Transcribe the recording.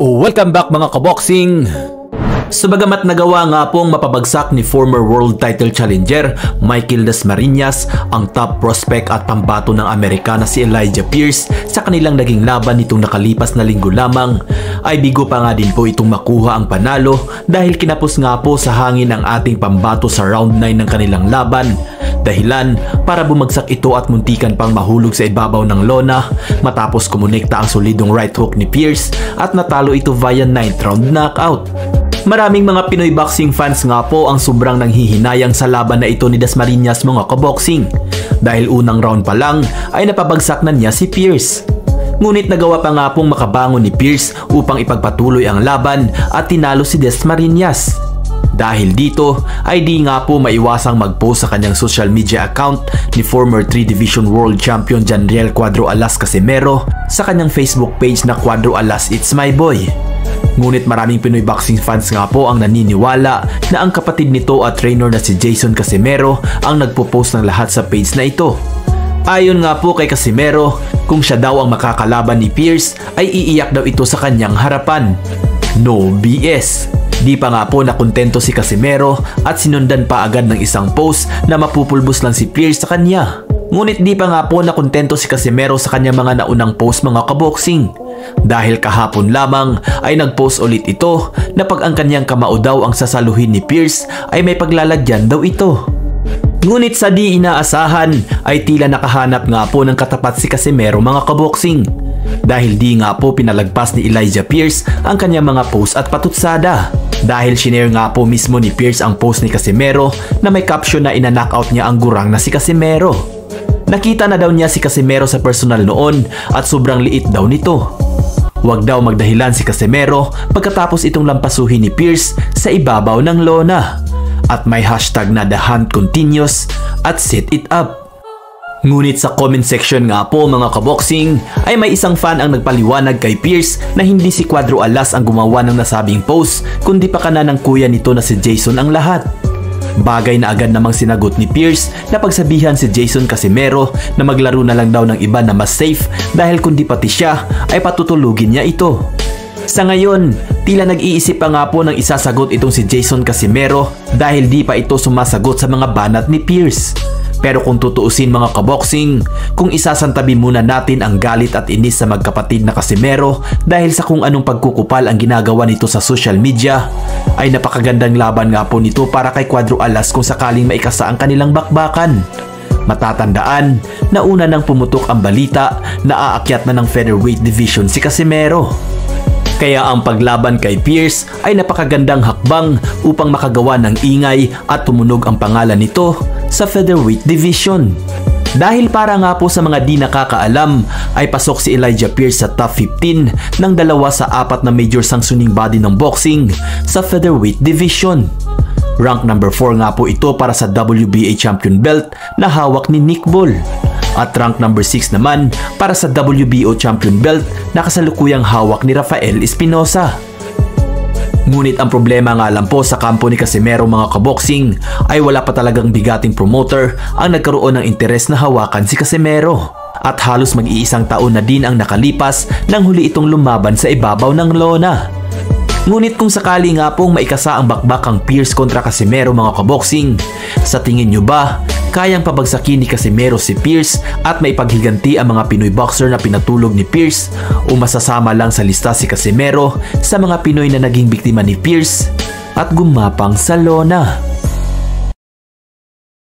Welcome back mga kaboxing! So bagamat nagawa nga pong mapabagsak ni former world title challenger Michael Dasmariñas ang top prospect at pambato ng Amerika na si Elijah Pierce sa kanilang naging laban nitong nakalipas na linggo lamang, ay bigo pa nga din po itong makuha ang panalo dahil kinapos nga po sa hangin ang ating pambato sa round 9 ng kanilang laban. Dahilan para bumagsak ito at muntikan pang mahulog sa ibabaw ng lona matapos kumonekta ang solidong right hook ni Pierce at natalo ito via 9th round knockout. Maraming mga Pinoy boxing fans nga po ang sobrang nanghihinayang sa laban na ito ni Dasmariñas mga kaboxing dahil unang round pa lang ay napabagsak na niya si Pierce. Ngunit nagawa pa nga pong makabangon ni Pierce upang ipagpatuloy ang laban at tinalo si Dasmariñas. Dahil dito ay di nga po maiwasang mag-post sa kanyang social media account ni former 3 Division World Champion Janriel Cuadro Alas Casimero sa kanyang Facebook page na Cuadro Alas It's My Boy. Ngunit maraming Pinoy boxing fans nga po ang naniniwala na ang kapatid nito at trainer na si Jason Casimero ang nagpo-post ng lahat sa page na ito. Ayon nga po kay Casimero, kung siya daw ang makakalaban ni Pierce ay iiyak daw ito sa kanyang harapan. No BS! Di pa nga po nakontento si Casimero at sinundan pa agad ng isang post na mapupulbos lang si Pierce sa kanya. Ngunit di pa nga po nakontento si Casimero sa kanyang mga naunang post mga kaboxing. Dahil kahapon lamang ay nagpost ulit ito na pag ang kanyang kamao daw ang sasaluhin ni Pierce ay may paglalagyan daw ito. Ngunit sa di inaasahan ay tila nakahanap nga po ng katapat si Casimero mga kaboxing. Dahil di nga po pinalagpas ni Elijah Pierce ang kanyang mga post at patutsada. Dahil shinare nga po mismo ni Pierce ang post ni Casimero na may caption na ina-knockout niya ang gurang na si Casimero. Nakita na daw niya si Casimero sa personal noon at sobrang liit daw nito. Huwag daw magdahilan si Casimero pagkatapos itong lampasuhin ni Pierce sa ibabaw ng lona. At may hashtag na The Hunt Continues at Set It Up. Ngunit sa comment section nga po mga kaboxing ay may isang fan ang nagpaliwanag kay Pierce na hindi si Cuadro Alas ang gumawa ng nasabing post kundi pa kana ng kuya nito na si Jason ang lahat. Bagay na agad namang sinagot ni Pierce na pagsabihan si Jason Casimero na maglaro na lang daw ng iba na mas safe dahil kundi pati siya ay patutulugin niya ito. Sa ngayon, tila nag-iisip pa nga po ng isasagot itong si Jason Casimero dahil di pa ito sumasagot sa mga banat ni Pierce. Pero kung tutuusin mga kaboxing, kung isasantabi muna natin ang galit at inis sa magkapatid na Casimero dahil sa kung anong pagkukupal ang ginagawa nito sa social media, ay napakagandang laban nga po nito para kay Cuadro Alas kung sakaling maikasa ang kanilang bakbakan. Matatandaan na una nang pumutok ang balita na aakyat na ng featherweight division si Casimero. Kaya ang paglaban kay Pierce ay napakagandang hakbang upang makagawa ng ingay at tumunog ang pangalan nito sa featherweight division. Dahil para nga po sa mga di nakakaalam ay pasok si Elijah Pierce sa top 15 ng 2 sa 4 na major sanctioning body ng boxing sa featherweight division. Rank number 4 nga po ito para sa WBA champion belt na hawak ni Nick Ball. At rank number 6 naman para sa WBO champion belt na kasalukuyang hawak ni Rafael Espinosa. Ngunit ang problema nga lang po sa kampo ni Casimero mga kaboxing ay wala pa talagang bigating promoter ang nagkaroon ng interes na hawakan si Casimero. At halos mag-iisang taon na din ang nakalipas nang huli itong lumaban sa ibabaw ng lona. Ngunit kung sakali nga pong maikasa ang bakbakang Pierce kontra Casimero mga kaboxing, sa tingin nyo ba kayang pabagsakin ni Casimero si Pierce at maipaghiganti ang mga Pinoy boxer na pinatulog ni Pierce o masasama lang sa lista si Casimero sa mga Pinoy na naging biktima ni Pierce at gumapang sa lona?